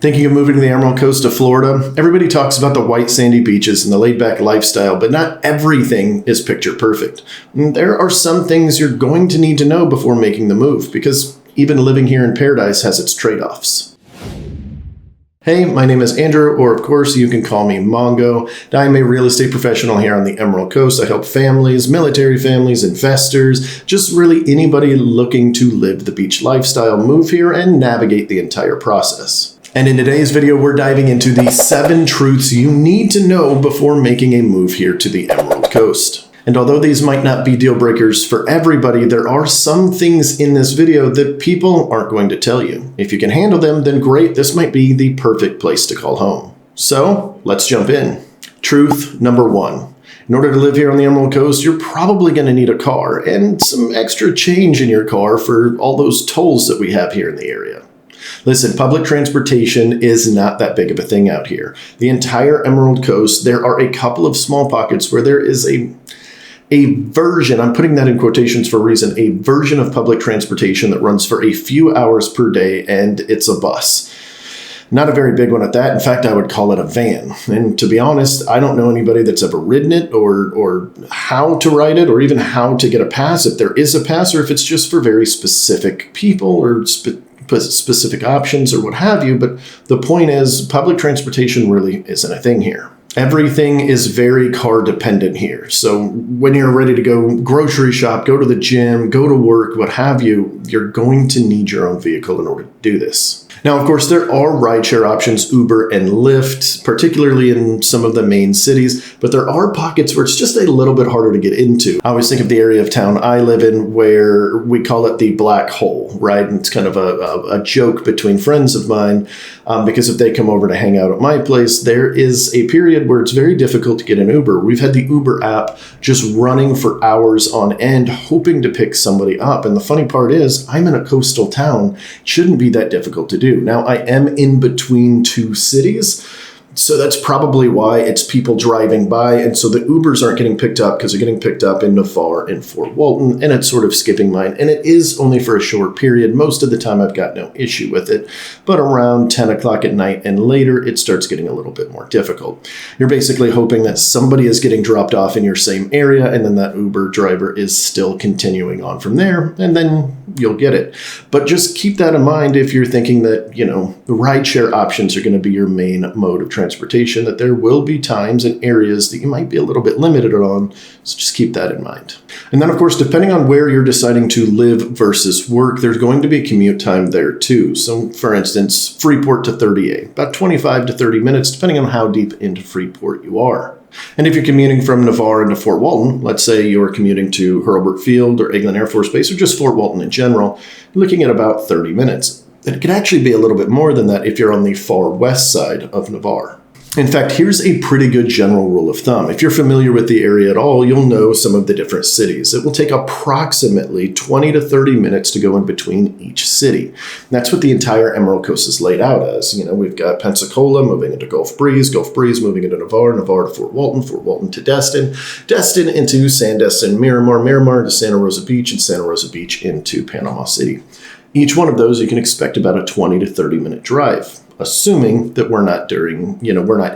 Thinking of moving to the Emerald Coast of Florida? Everybody talks about the white sandy beaches and the laid-back lifestyle, but not everything is picture perfect. There are some things you're going to need to know before making the move, because even living here in paradise has its trade-offs. Hey, my name is Andrew, or of course you can call me Mongo. I am a real estate professional here on the Emerald Coast. I help families, military families, investors, just really anybody looking to live the beach lifestyle move here and navigate the entire process. And in today's video, we're diving into the 7 truths you need to know before making a move here to the Emerald Coast. And although these might not be deal breakers for everybody, there are some things in this video that people aren't going to tell you. If you can handle them, then great, this might be the perfect place to call home. So let's jump in. Truth number 1. In order to live here on the Emerald Coast, you're probably going to need a car and some extra change in your car for all those tolls that we have here in the area. Listen, public transportation is not that big of a thing out here. The entire Emerald Coast, there are a couple of small pockets where there is a version, I'm putting that in quotations for a reason, a version of public transportation that runs for a few hours per day, and it's a bus. Not a very big one at that. In fact, I would call it a van. And to be honest, I don't know anybody that's ever ridden it or how to ride it or even how to get a pass, if there is a pass, or if it's just for very specific people or specific options or what have you. But the point is, public transportation really isn't a thing here. Everything is very car dependent here. So when you're ready to go grocery shop, go to the gym, go to work, what have you, you're going to need your own vehicle in order to do this. Now, of course, there are rideshare options, Uber and Lyft, particularly in some of the main cities, but there are pockets where it's just a little bit harder to get into. I always think of the area of town I live in where we call it the black hole, right? And it's kind of a joke between friends of mine because if they come over to hang out at my place, there is a period where it's very difficult to get an Uber. We've had the Uber app just running for hours on end, hoping to pick somebody up. And the funny part is, I'm in a coastal town. It shouldn't be that difficult to do. Now, I am in between 2 cities, so that's probably why it's people driving by. And so the Ubers aren't getting picked up because they're getting picked up in Navarre and Fort Walton, and it's sort of skipping mine. And it is only for a short period. Most of the time, I've got no issue with it. But around 10 o'clock at night and later, it starts getting a little bit more difficult. You're basically hoping that somebody is getting dropped off in your same area, and then that Uber driver is still continuing on from there, and then you'll get it. But just keep that in mind if you're thinking that, the rideshare options are going to be your main mode of transportation, that there will be times and areas that you might be a little bit limited on, so just keep that in mind. And then, of course, depending on where you're deciding to live versus work, there's going to be commute time there too. So, for instance, Freeport to 30A, about 25 to 30 minutes, depending on how deep into Freeport you are. And if you're commuting from Navarre into Fort Walton, let's say you're commuting to Hurlburt Field or Eglin Air Force Base or just Fort Walton in general, you're looking at about 30 minutes. It could actually be a little bit more than that if you're on the far west side of Navarre. In fact, here's a pretty good general rule of thumb. If you're familiar with the area at all, you'll know some of the different cities. It will take approximately 20 to 30 minutes to go in between each city. And that's what the entire Emerald Coast is laid out as. We've got Pensacola moving into Gulf Breeze moving into Navarre, Navarre to Fort Walton to Destin, Destin into Sandestin, Miramar to Santa Rosa Beach, and Santa Rosa Beach into Panama City. Each one of those, you can expect about a 20 to 30 minute drive, assuming that we're not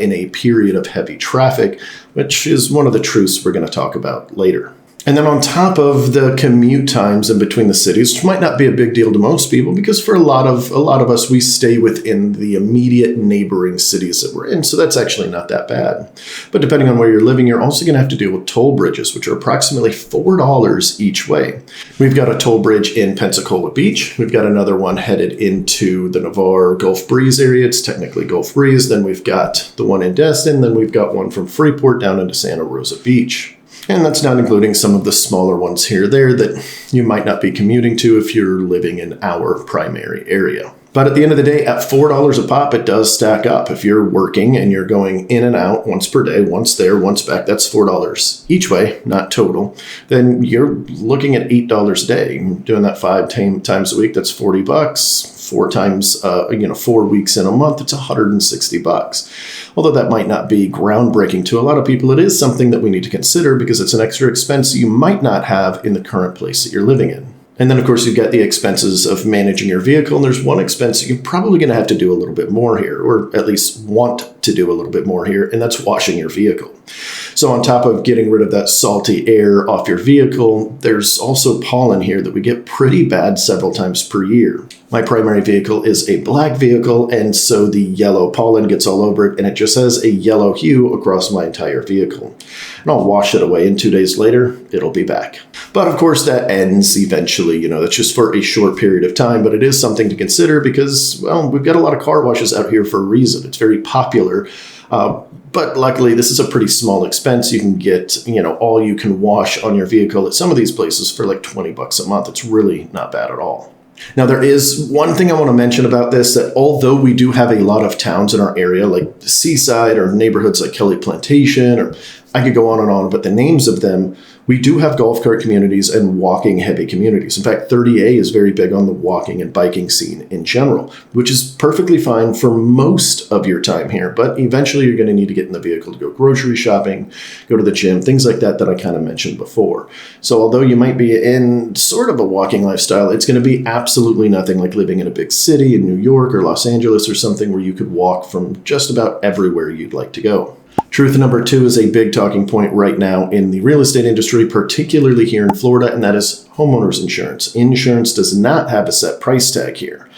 in a period of heavy traffic, which is one of the truths we're going to talk about later. And then on top of the commute times in between the cities, which might not be a big deal to most people, because for a lot of us, we stay within the immediate neighboring cities that we're in. So that's actually not that bad. But depending on where you're living, you're also going to have to deal with toll bridges, which are approximately $4 each way. We've got a toll bridge in Pensacola Beach. We've got another one headed into the Navarre Gulf Breeze area. It's technically Gulf Breeze. Then we've got the one in Destin. Then we've got one from Freeport down into Santa Rosa Beach. And that's not including some of the smaller ones here or there that you might not be commuting to if you're living in our primary area. But at the end of the day, at $4 a pop, it does stack up. If you're working and you're going in and out once per day, once there, once back, that's $4 each way, not total. Then you're looking at $8 a day. Doing that 5 times a week, that's $40. 4 times, 4 weeks in a month, it's $160. Although that might not be groundbreaking to a lot of people, it is something that we need to consider because it's an extra expense you might not have in the current place that you're living in. And then, of course, you've got the expenses of managing your vehicle. And there's one expense you're probably going to have to do a little bit more here, or at least want to do a little bit more here, and that's washing your vehicle. So on top of getting rid of that salty air off your vehicle, there's also pollen here that we get pretty bad several times per year. My primary vehicle is a black vehicle, and so the yellow pollen gets all over it, and it just has a yellow hue across my entire vehicle. And I'll wash it away, and 2 days later, it'll be back. But of course, that ends eventually. That's just for a short period of time, but it is something to consider because, well, we've got a lot of car washes out here for a reason. It's very popular. But luckily, this is a pretty small expense. You can get, all you can wash on your vehicle at some of these places for like $20 a month. It's really not bad at all. Now, there is one thing I want to mention about this, that although we do have a lot of towns in our area, like the Seaside or neighborhoods like Kelly Plantation, or I could go on, but the names of them, we do have golf cart communities and walking heavy communities. In fact, 30A is very big on the walking and biking scene in general, which is perfectly fine for most of your time here. But eventually you're going to need to get in the vehicle to go grocery shopping, go to the gym, things like that I kind of mentioned before. So although you might be in sort of a walking lifestyle, it's going to be absolutely nothing like living in a big city in New York or Los Angeles or something where you could walk from just about everywhere you'd like to go. Truth number 2 is a big talking point right now in the real estate industry, particularly here in Florida, and that is homeowners insurance. Insurance does not have a set price tag here.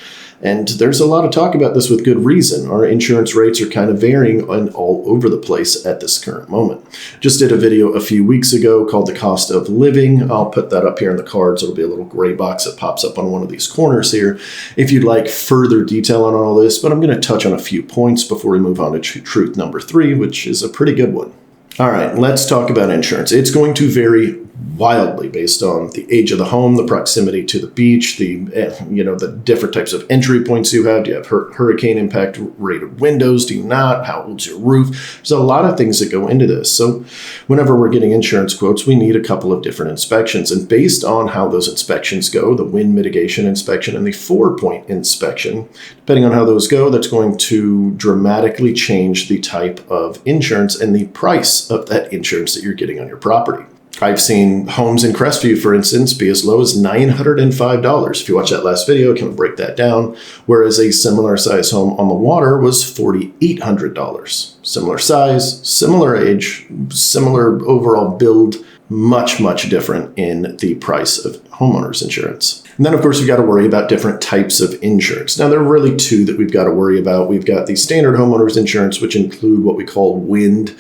And there's a lot of talk about this with good reason. Our insurance rates are kind of varying and all over the place at this current moment. Just did a video a few weeks ago called The Cost of Living. I'll put that up here in the cards. It'll be a little gray box that pops up on one of these corners here if you'd like further detail on all this. But I'm going to touch on a few points before we move on to truth number 3, which is a pretty good one. All right, let's talk about insurance. It's going to vary wildly based on the age of the home, the proximity to the beach, the different types of entry points you have. Do you have hurricane impact rated windows? Do you not? How old's your roof? There's a lot of things that go into this. So whenever we're getting insurance quotes, we need a couple of different inspections. And based on how those inspections go, the wind mitigation inspection and the 4-point inspection, depending on how those go, that's going to dramatically change the type of insurance and the price of that insurance that you're getting on your property. I've seen homes in Crestview, for instance, be as low as $905. If you watch that last video, I can break that down. Whereas a similar size home on the water was $4,800. Similar size, similar age, similar overall build, much, much different in the price of homeowners insurance. And then, of course, we've got to worry about different types of insurance. Now, there are really 2 that we've got to worry about. We've got the standard homeowners insurance, which include what we call wind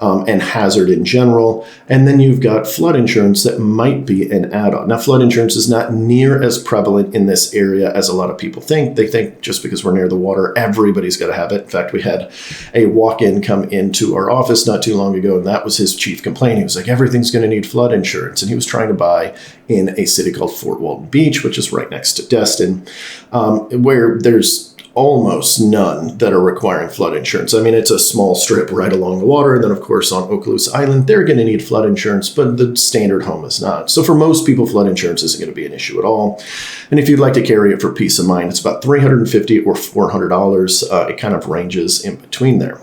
and hazard in general. And then you've got flood insurance that might be an add-on. Now, flood insurance is not near as prevalent in this area as a lot of people think. They think just because we're near the water, everybody's got to have it. In fact, we had a walk-in come into our office not too long ago, and that was his chief complaint. He was like, everything's going to need flood insurance. And he was trying to buy in a city called Walton Beach, which is right next to Destin, where there's almost none that are requiring flood insurance. I mean, it's a small strip right along the water. And then, of course, on Okaloosa Island, they're going to need flood insurance, but the standard home is not. So for most people, flood insurance isn't going to be an issue at all. And if you'd like to carry it for peace of mind, it's about $350 or $400. It kind of ranges in between there.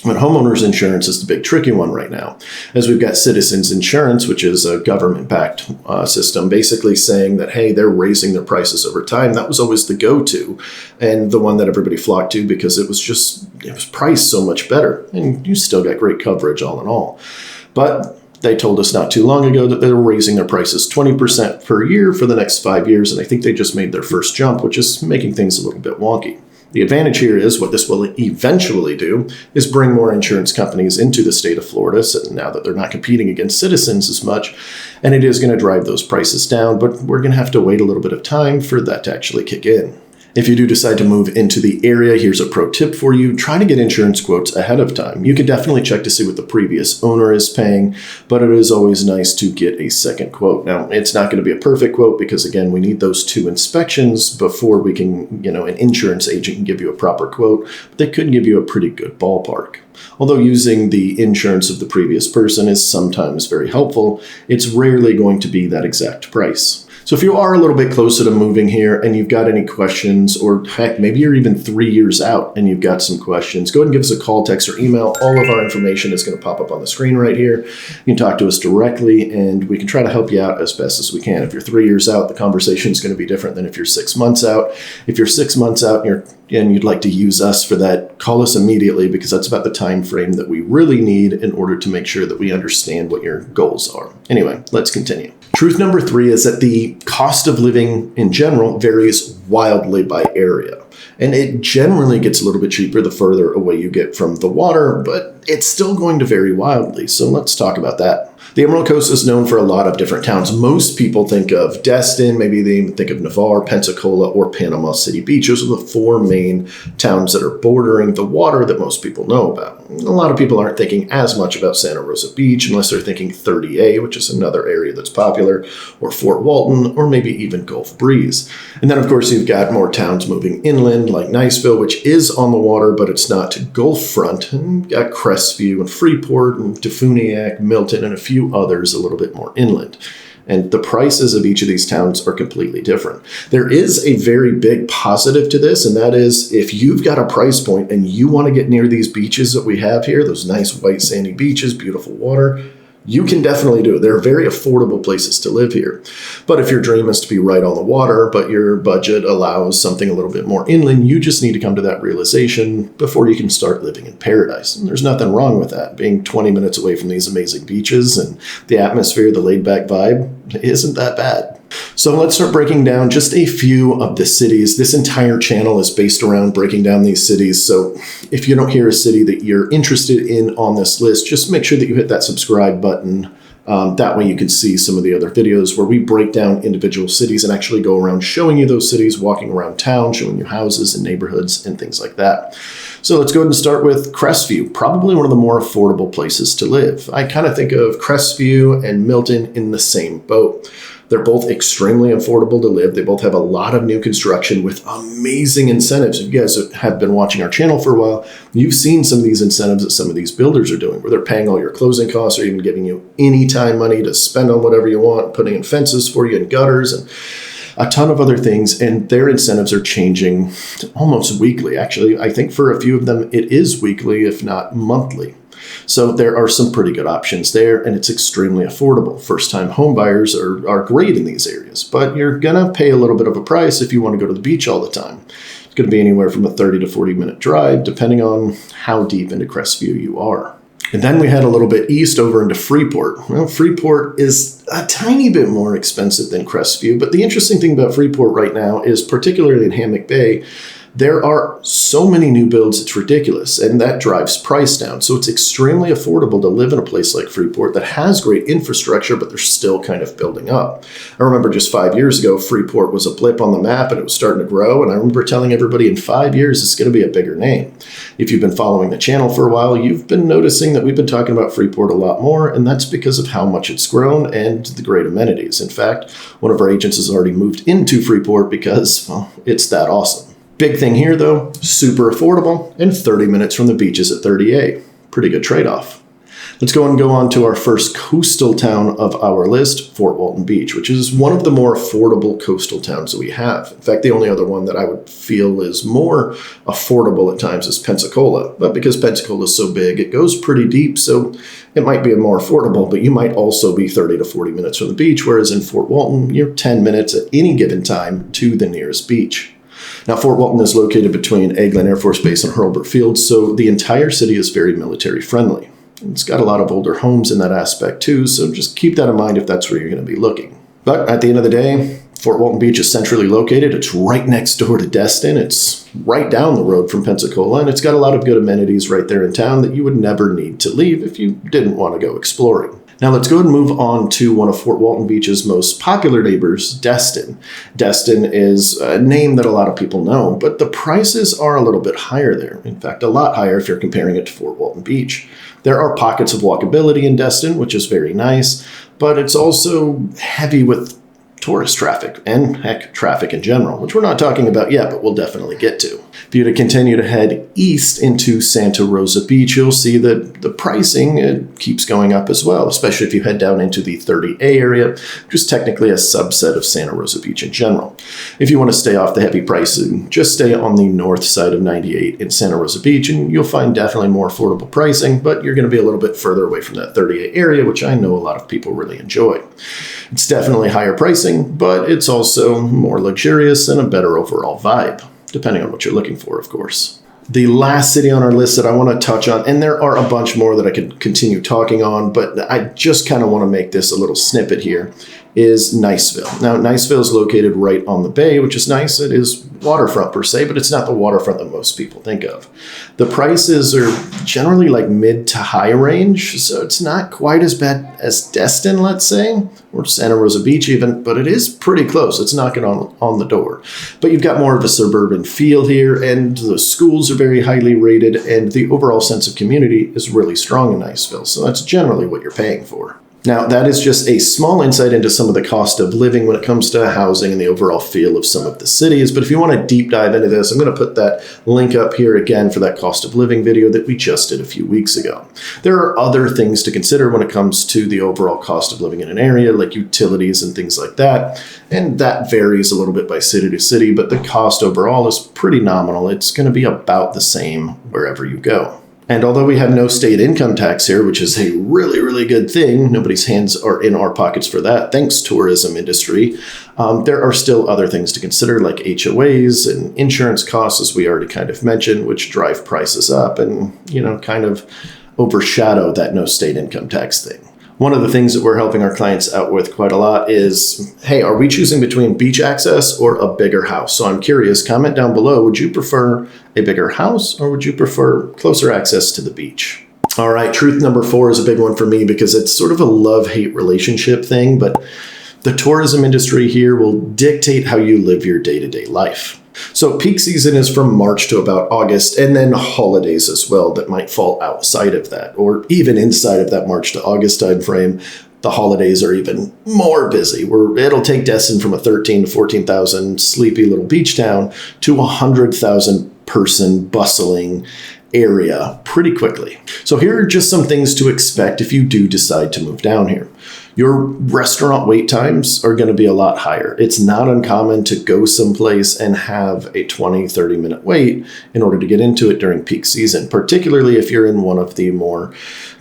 But homeowners insurance is the big tricky one right now, as we've got Citizens Insurance, which is a government-backed system, basically saying that, hey, they're raising their prices over time. That was always the go-to and the one that everybody flocked to because it was priced so much better. And you still got great coverage all in all. But they told us not too long ago that they were raising their prices 20% per year for the next 5 years. And I think they just made their first jump, which is making things a little bit wonky. The advantage here is what this will eventually do is bring more insurance companies into the state of Florida, so now that they're not competing against Citizens as much, and it is going to drive those prices down, but we're going to have to wait a little bit of time for that to actually kick in. If you do decide to move into the area, here's a pro tip for you. Try to get insurance quotes ahead of time. You can definitely check to see what the previous owner is paying, but it is always nice to get a second quote. Now, it's not going to be a perfect quote because, again, we need those 2 inspections before we can, an insurance agent can give you a proper quote, but they could give you a pretty good ballpark. Although using the insurance of the previous person is sometimes very helpful, it's rarely going to be that exact price. So if you are a little bit closer to moving here and you've got any questions, or heck, maybe you're even 3 years out and you've got some questions, go ahead and give us a call, text, or email. All of our information is going to pop up on the screen right here. You can talk to us directly and we can try to help you out as best as we can. If you're 3 years out, the conversation is going to be different than if you're 6 months out. If you're 6 months out and you'd like to use us for that, call us immediately, because that's about the time frame that we really need in order to make sure that we understand what your goals are. Anyway, let's continue. Truth number 3 is that the cost of living in general varies wildly by area. And it generally gets a little bit cheaper the further away you get from the water, but it's still going to vary wildly. So let's talk about that. The Emerald Coast is known for a lot of different towns. Most people think of Destin, maybe they even think of Navarre, Pensacola, or Panama City Beach. Those are the 4 main towns that are bordering the water that most people know about. A lot of people aren't thinking as much about Santa Rosa Beach unless they're thinking 30A, which is another area that's popular, or Fort Walton, or maybe even Gulf Breeze. And then, of course, you've got more towns moving inland, like Niceville, which is on the water, but it's not Gulf front. And you've got Crestview and Freeport and Defuniak, Milton, and a few others a little bit more inland. And the prices of each of these towns are completely different. There is a very big positive to this, and that is if you've got a price point and you want to get near these beaches that we have here, those nice white sandy beaches, beautiful water, you can definitely do it. They're very affordable places to live here. But if your dream is to be right on the water, but your budget allows something a little bit more inland, you just need to come to that realization before you can start living in paradise. And there's nothing wrong with that. Being 20 minutes away from these amazing beaches and the atmosphere, the laid-back vibe, isn't that bad. So let's start breaking down just a few of the cities. This entire channel is based around breaking down these cities. So if you don't hear a city that you're interested in on this list, just make sure that you hit that subscribe button. That way you can see some of the other videos where we break down individual cities and actually go around showing you those cities, walking around town, showing you houses and neighborhoods and things like that. So let's go ahead and start with Crestview, probably one of the more affordable places to live. I kind of think of Crestview and Milton in the same boat. They're both extremely affordable to live. They both have a lot of new construction with amazing incentives. If you guys have been watching our channel for a while, you've seen some of these incentives that some of these builders are doing, where they're paying all your closing costs or even giving you any time money to spend on whatever you want, putting in fences for you and gutters and a ton of other things. And their incentives are changing almost weekly. Actually, I think for a few of them, it is weekly, if not monthly. So there are some pretty good options there, and it's extremely affordable. First-time home buyers are great in these areas, but you're going to pay a little bit of a price if you want to go to the beach all the time. It's going to be anywhere from a 30 to 40-minute drive, depending on how deep into Crestview you are. And then we head a little bit east over into Freeport. Well, Freeport is a tiny bit more expensive than Crestview, but the interesting thing about Freeport right now is, particularly in Hammock Bay, there are so many new builds, it's ridiculous, and that drives price down. So it's extremely affordable to live in a place like Freeport that has great infrastructure, but they're still kind of building up. I remember just 5 years ago, Freeport was a blip on the map and it was starting to grow. And I remember telling everybody in 5 years, it's going to be a bigger name. If you've been following the channel for a while, you've been noticing that we've been talking about Freeport a lot more, and that's because of how much it's grown and the great amenities. In fact, one of our agents has already moved into Freeport because, well, it's that awesome. Big thing here, though, super affordable and 30 minutes from the beaches at 30A. Pretty good trade-off. Let's go on to our first coastal town of our list, Fort Walton Beach, which is one of the more affordable coastal towns that we have. In fact, the only other one that I would feel is more affordable at times is Pensacola. But because Pensacola is so big, it goes pretty deep, so it might be more affordable, but you might also be 30 to 40 minutes from the beach, whereas in Fort Walton, you're 10 minutes at any given time to the nearest beach. Now, Fort Walton is located between Eglin Air Force Base and Hurlburt Field, so the entire city is very military friendly. It's got a lot of older homes in that aspect too, so just keep that in mind if that's where you're going to be looking. But at the end of the day, Fort Walton Beach is centrally located. It's right next door to Destin. It's right down the road from Pensacola, and it's got a lot of good amenities right there in town that you would never need to leave if you didn't want to go exploring. Now let's go ahead and move on to one of Fort Walton Beach's most popular neighbors, Destin. Destin is a name that a lot of people know, but the prices are a little bit higher there. In fact, a lot higher if you're comparing it to Fort Walton Beach. There are pockets of walkability in Destin, which is very nice, but it's also heavy with tourist traffic and, heck, traffic in general, which we're not talking about yet, but we'll definitely get to. If you were to continue to head east into Santa Rosa Beach, you'll see that the pricing keeps going up as well, especially if you head down into the 30A area, which is technically a subset of Santa Rosa Beach in general. If you want to stay off the heavy pricing, just stay on the north side of 98 in Santa Rosa Beach, and you'll find definitely more affordable pricing, but you're going to be a little bit further away from that 30A area, which I know a lot of people really enjoy. It's definitely higher pricing, but it's also more luxurious and a better overall vibe, depending on what you're looking for, of course. The last city on our list that I want to touch on, and there are a bunch more that I could continue talking on, but I just kind of want to make this a little snippet here, is Niceville. Now, Niceville is located right on the bay, which is nice. It is waterfront per se, but it's not the waterfront that most people think of. The prices are generally like mid to high range, so it's not quite as bad as Destin, let's say, or Santa Rosa Beach even, but it is pretty close. It's knocking on the door. But you've got more of a suburban feel here, and the schools are very highly rated, and the overall sense of community is really strong in Niceville, so that's generally what you're paying for. Now, that is just a small insight into some of the cost of living when it comes to housing and the overall feel of some of the cities. But if you want to deep dive into this, I'm going to put that link up here again for that cost of living video that we just did a few weeks ago. There are other things to consider when it comes to the overall cost of living in an area, like utilities and things like that. And that varies a little bit by city to city, but the cost overall is pretty nominal. It's going to be about the same wherever you go. And although we have no state income tax here, which is a really, really good thing, nobody's hands are in our pockets for that, thanks tourism industry, there are still other things to consider like HOAs and insurance costs, as we already kind of mentioned, which drive prices up and, kind of overshadow that no state income tax thing. One of the things that we're helping our clients out with quite a lot is, hey, are we choosing between beach access or a bigger house? So I'm curious, comment down below, would you prefer a bigger house or would you prefer closer access to the beach? All right, truth number 4 is a big one for me because it's sort of a love-hate relationship thing, but the tourism industry here will dictate how you live your day-to-day life. So peak season is from March to about August, and then holidays as well that might fall outside of that, or even inside of that March to August time frame. The holidays are even more busy, where it'll take Destin from a 13 to 14,000 sleepy little beach town to 100,000 person bustling area pretty quickly. So here are just some things to expect if you do decide to move down here. Your restaurant wait times are going to be a lot higher. It's not uncommon to go someplace and have a 20, 30-minute wait in order to get into it during peak season, particularly if you're in one of the more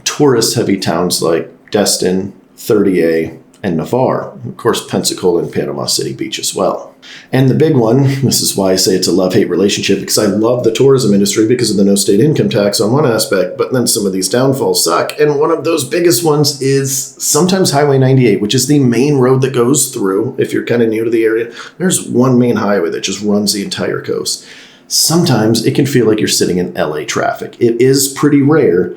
tourist-heavy towns like Destin, 30A, and Navarre. Of course, Pensacola and Panama City Beach as well. And the big one, this is why I say it's a love-hate relationship, because I love the tourism industry because of the no state income tax on one aspect, but then some of these downfalls suck. And one of those biggest ones is sometimes Highway 98, which is the main road that goes through. If you're kind of new to the area, there's one main highway that just runs the entire coast. Sometimes it can feel like you're sitting in LA traffic. It is pretty rare,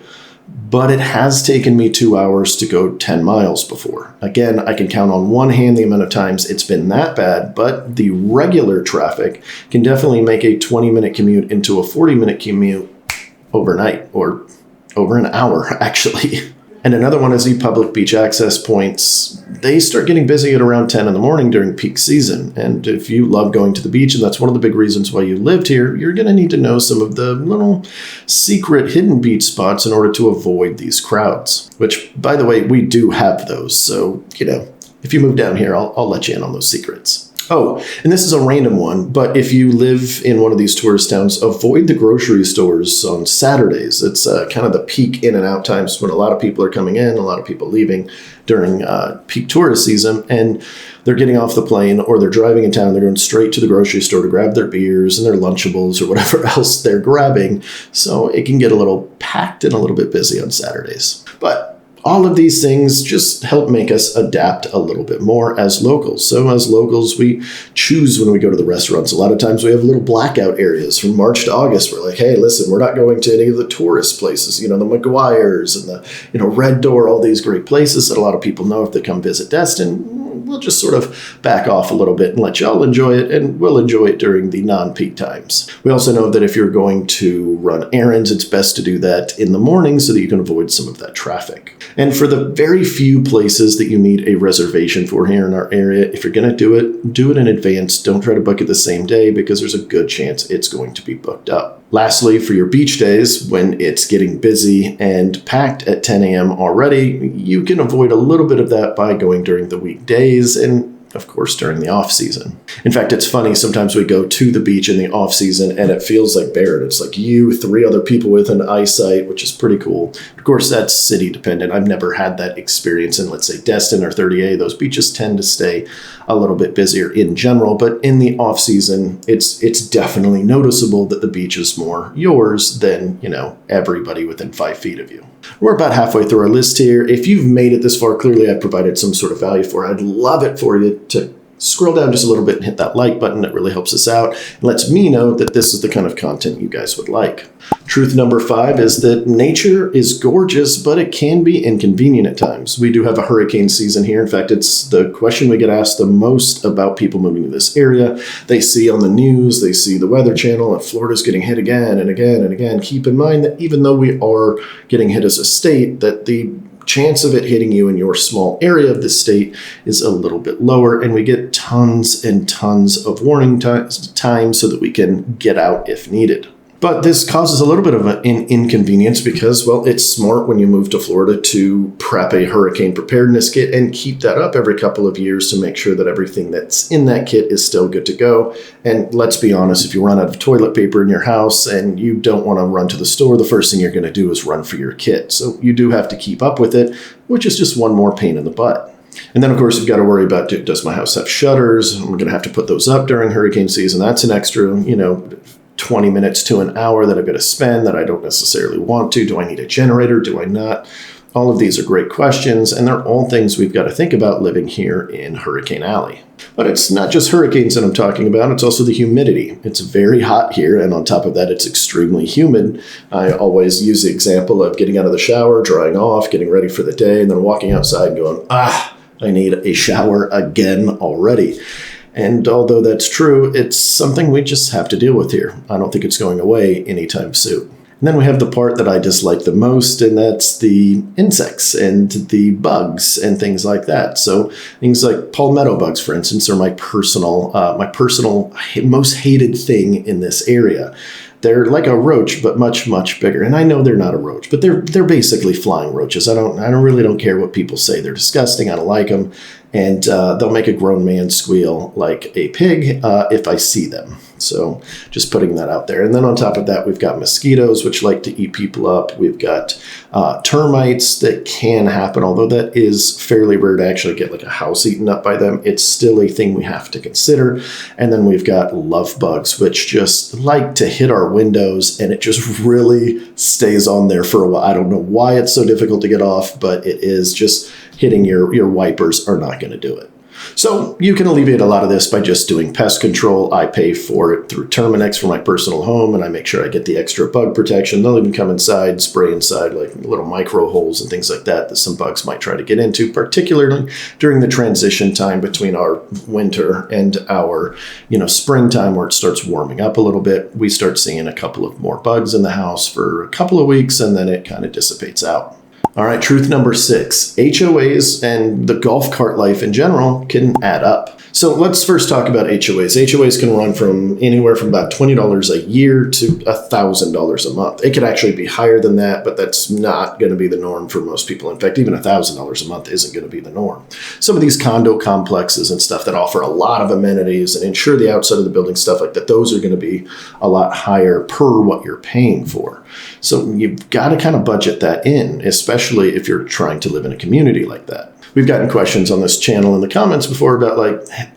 but it has taken me 2 hours to go 10 miles before. Again, I can count on one hand the amount of times it's been that bad, but the regular traffic can definitely make a 20-minute commute into a 40-minute commute overnight, or over an hour, actually. And another one is the public beach access points. They start getting busy at around 10 in the morning during peak season. And if you love going to the beach, and that's one of the big reasons why you lived here, you're going to need to know some of the little secret hidden beach spots in order to avoid these crowds. Which, by the way, we do have those. So, if you move down here, I'll let you in on those secrets. Oh, and this is a random one, but if you live in one of these tourist towns, avoid the grocery stores on Saturdays. It's kind of the peak in and out times when a lot of people are coming in, a lot of people leaving during peak tourist season, and they're getting off the plane or they're driving in town. They're going straight to the grocery store to grab their beers and their Lunchables or whatever else they're grabbing. So it can get a little packed and a little bit busy on Saturdays. But all of these things just help make us adapt a little bit more as locals. So as locals, we choose when we go to the restaurants. A lot of times we have little blackout areas from March to August. We're like, hey, listen, we're not going to any of the tourist places, the McGuire's and the, Red Door, all these great places that a lot of people know if they come visit Destin. we'll just sort of back off a little bit and let y'all enjoy it, and we'll enjoy it during the non-peak times. We also know that if you're going to run errands, it's best to do that in the morning so that you can avoid some of that traffic. And for the very few places that you need a reservation for here in our area, if you're going to do it in advance. Don't try to book it the same day because there's a good chance it's going to be booked up. Lastly, for your beach days, when it's getting busy and packed at 10 a.m. already, you can avoid a little bit of that by going during the weekdays and, of course, during the off season. In fact, it's funny, sometimes we go to the beach in the off season and it feels like Barrett. It's like you, 3 other people within eyesight, which is pretty cool. Of course, that's city dependent. I've never had that experience in, let's say, Destin or 30A. Those beaches tend to stay a little bit busier in general, but in the off season, it's definitely noticeable that the beach is more yours than, everybody within 5 feet of you. We're about halfway through our list here. If you've made it this far, clearly I've provided some sort of value for it. I'd love it for you to scroll down just a little bit and hit that like button. That really helps us out and lets me know that this is the kind of content you guys would like. Truth number 5 is that nature is gorgeous, but it can be inconvenient at times. We do have a hurricane season here. In fact, it's the question we get asked the most about people moving to this area. They see on the news, they see the Weather Channel, and Florida's getting hit again and again and again. Keep in mind that even though we are getting hit as a state, that the chance of it hitting you in your small area of the state is a little bit lower, and we get tons and tons of warning time so that we can get out if needed. But this causes a little bit of an inconvenience because, well, it's smart when you move to Florida to prep a hurricane preparedness kit and keep that up every couple of years to make sure that everything that's in that kit is still good to go. And let's be honest, if you run out of toilet paper in your house and you don't want to run to the store, the first thing you're going to do is run for your kit. So you do have to keep up with it, which is just one more pain in the butt. And then, of course, you've got to worry about, does my house have shutters? I'm going to have to put those up during hurricane season. That's an extra, 20 minutes to an hour that I've got to spend that I don't necessarily want to. Do I need a generator? Do I not? All of these are great questions, and they're all things we've got to think about living here in Hurricane Alley. But it's not just hurricanes that I'm talking about, it's also the humidity. It's very hot here, and on top of that, it's extremely humid. I always use the example of getting out of the shower, drying off, getting ready for the day, and then walking outside and going, I need a shower again already. And although that's true, it's something we just have to deal with here. I don't think it's going away anytime soon. And then we have the part that I dislike the most, and that's the insects and the bugs and things like that. So things like palmetto bugs, for instance, are my personal most hated thing in this area. They're like a roach, but much, much bigger. And I know they're not a roach, but they're basically flying roaches. I really don't care what people say. They're disgusting. I don't like them. And they'll make a grown man squeal like a pig if I see them. So just putting that out there. And then on top of that, we've got mosquitoes, which like to eat people up. We've got termites that can happen, although that is fairly rare to actually get like a house eaten up by them. It's still a thing we have to consider. And then we've got love bugs, which just like to hit our windows, and it just really stays on there for a while. I don't know why it's so difficult to get off, but it is just hitting your wipers are not going to do it. So you can alleviate a lot of this by just doing pest control. I pay for it through Terminex for my personal home, and I make sure I get the extra bug protection. They'll even come inside, spray inside like little micro holes and things like that some bugs might try to get into, particularly during the transition time between our winter and our, springtime where it starts warming up a little bit. We start seeing a couple of more bugs in the house for a couple of weeks, and then it kind of dissipates out. All right, truth number 6, HOAs and the golf cart life in general can add up. So let's first talk about HOAs. HOAs can run from anywhere from about $20 a year to $1,000 a month. It could actually be higher than that, but that's not going to be the norm for most people. In fact, even $1,000 a month isn't going to be the norm. Some of these condo complexes and stuff that offer a lot of amenities and insure the outside of the building, stuff like that, those are going to be a lot higher per what you're paying for. So you've got to kind of budget that in, especially if you're trying to live in a community like that. We've gotten questions on this channel in the comments before about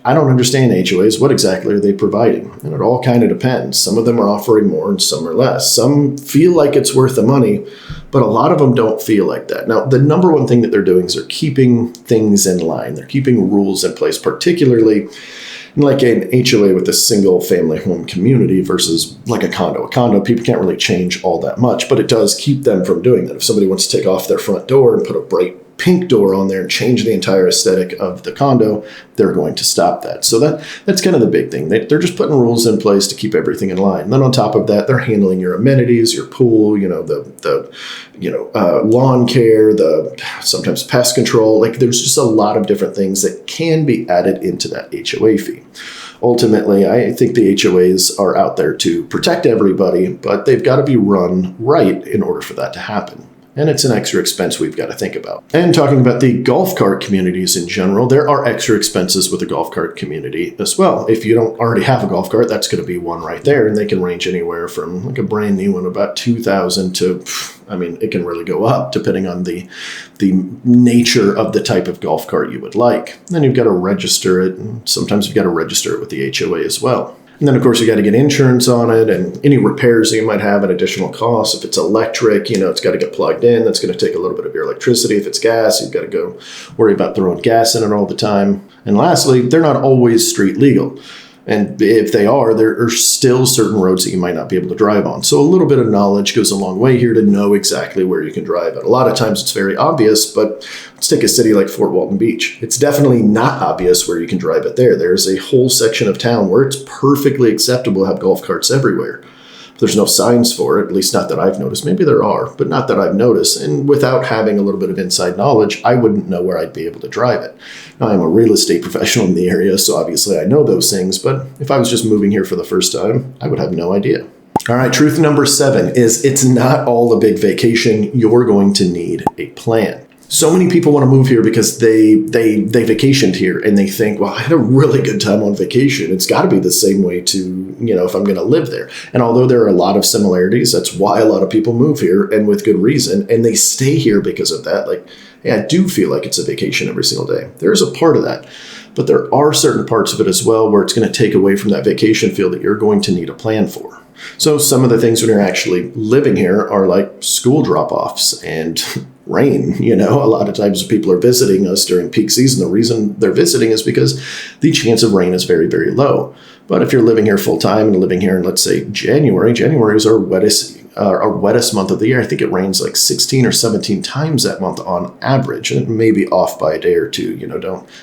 I don't understand HOAs. What exactly are they providing? And it all kind of depends. Some of them are offering more and some are less. Some feel like it's worth the money, but a lot of them don't feel like that. Now, the number one thing that they're doing is they're keeping things in line. They're keeping rules in place, particularly like an HOA with a single family home community versus like a condo. A condo, people can't really change all that much, but it does keep them from doing that. If somebody wants to take off their front door and put a bright pink door on there and change the entire aesthetic of the condo, they're going to stop that. So that's kind of the big thing. They're just putting rules in place to keep everything in line. And then on top of that, they're handling your amenities, your pool, the lawn care, the sometimes pest control. Like there's just a lot of different things that can be added into that HOA fee. Ultimately, I think the HOAs are out there to protect everybody, but they've got to be run right in order for that to happen. And it's an extra expense we've got to think about. And talking about the golf cart communities in general, there are extra expenses with the golf cart community as well. If you don't already have a golf cart, that's going to be one right there. And they can range anywhere from like a brand new one, about $2,000 to, it can really go up depending on the nature of the type of golf cart you would like. Then you've got to register it. And sometimes you've got to register it with the HOA as well. And then, of course, you got to get insurance on it and any repairs that you might have at additional costs. If it's electric, it's got to get plugged in. That's going to take a little bit of your electricity. If it's gas, you've got to go worry about throwing gas in it all the time. And lastly, they're not always street legal. And if they are, there are still certain roads that you might not be able to drive on. So a little bit of knowledge goes a long way here to know exactly where you can drive it. A lot of times it's very obvious, but let's take a city like Fort Walton Beach. It's definitely not obvious where you can drive it there. There's a whole section of town where it's perfectly acceptable to have golf carts everywhere. There's no signs for it, at least not that I've noticed. Maybe there are, but not that I've noticed. And without having a little bit of inside knowledge, I wouldn't know where I'd be able to drive it. Now, I'm a real estate professional in the area, so obviously I know those things. But if I was just moving here for the first time, I would have no idea. All right, truth number 7 is it's not all a big vacation. You're going to need a plan. So many people want to move here because they vacationed here and they think, well, I had a really good time on vacation. It's got to be the same way to, if I'm going to live there. And although there are a lot of similarities, that's why a lot of people move here and with good reason. And they stay here because of that. Like, hey, I do feel like it's a vacation every single day. There's a part of that. But there are certain parts of it as well where it's going to take away from that vacation feel that you're going to need a plan for. So some of the things when you're actually living here are like school drop-offs and rain. A lot of times people are visiting us during peak season. The reason they're visiting is because the chance of rain is very, very low. But if you're living here full time and living here in, let's say, January is our wettest month of the year. I think it rains like 16 or 17 times that month on average. And it may be off by a day or two.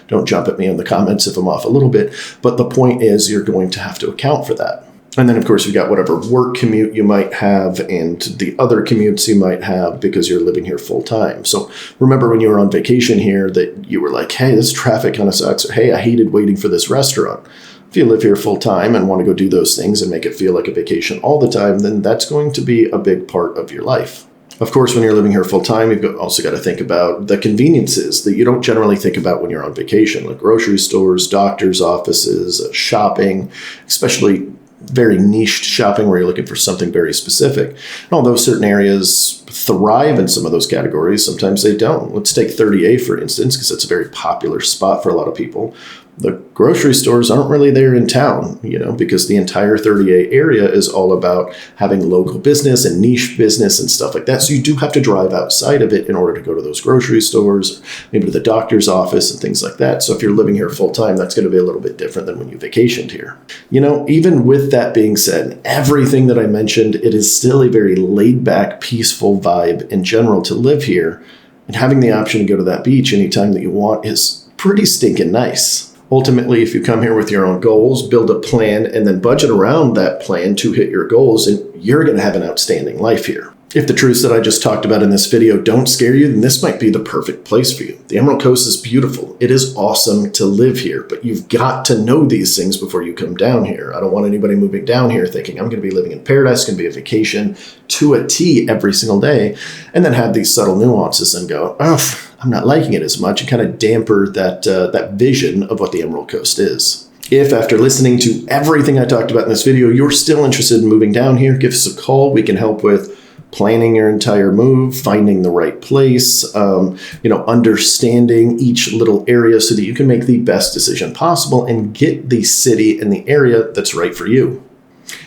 Don't jump at me in the comments if I'm off a little bit. But the point is you're going to have to account for that. And then, of course, you've got whatever work commute you might have and the other commutes you might have because you're living here full time. So remember when you were on vacation here that you were like, hey, this traffic kind of sucks. Or, hey, I hated waiting for this restaurant. If you live here full time and want to go do those things and make it feel like a vacation all the time, then that's going to be a big part of your life. Of course, when you're living here full time, you've also got to think about the conveniences that you don't generally think about when you're on vacation, like grocery stores, doctor's offices, shopping, especially very niched shopping where you're looking for something very specific. And although certain areas thrive in some of those categories, sometimes they don't. Let's take 30A, for instance, because it's a very popular spot for a lot of people. The grocery stores aren't really there in town, because the entire 30A area is all about having local business and niche business and stuff like that. So you do have to drive outside of it in order to go to those grocery stores, maybe to the doctor's office and things like that. So if you're living here full time, that's going to be a little bit different than when you vacationed here. Even with that being said, everything that I mentioned, it is still a very laid back, peaceful vibe in general to live here. And having the option to go to that beach anytime that you want is pretty stinking nice. Ultimately, if you come here with your own goals, build a plan, and then budget around that plan to hit your goals, and you're going to have an outstanding life here. If the truths that I just talked about in this video don't scare you, then this might be the perfect place for you. The Emerald Coast is beautiful. It is awesome to live here, but you've got to know these things before you come down here. I don't want anybody moving down here thinking, I'm going to be living in paradise, it's going to be a vacation to a T every single day, and then have these subtle nuances and go, oh, I'm not liking it as much, and kind of damper that vision of what the Emerald Coast is. If after listening to everything I talked about in this video, you're still interested in moving down here, give us a call. We can help with planning your entire move, finding the right place, understanding each little area so that you can make the best decision possible and get the city and the area that's right for you.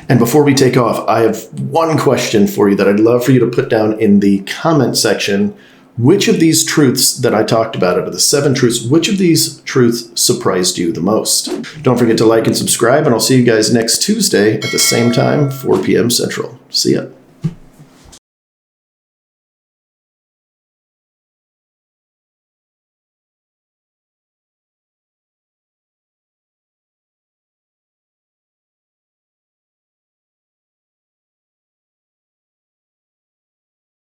And before we take off, I have one question for you that I'd love for you to put down in the comment section. Which of these truths that I talked about out of the 7 truths, which of these truths surprised you the most? Don't forget to like and subscribe, and I'll see you guys next Tuesday at the same time, 4 p.m. Central. See ya.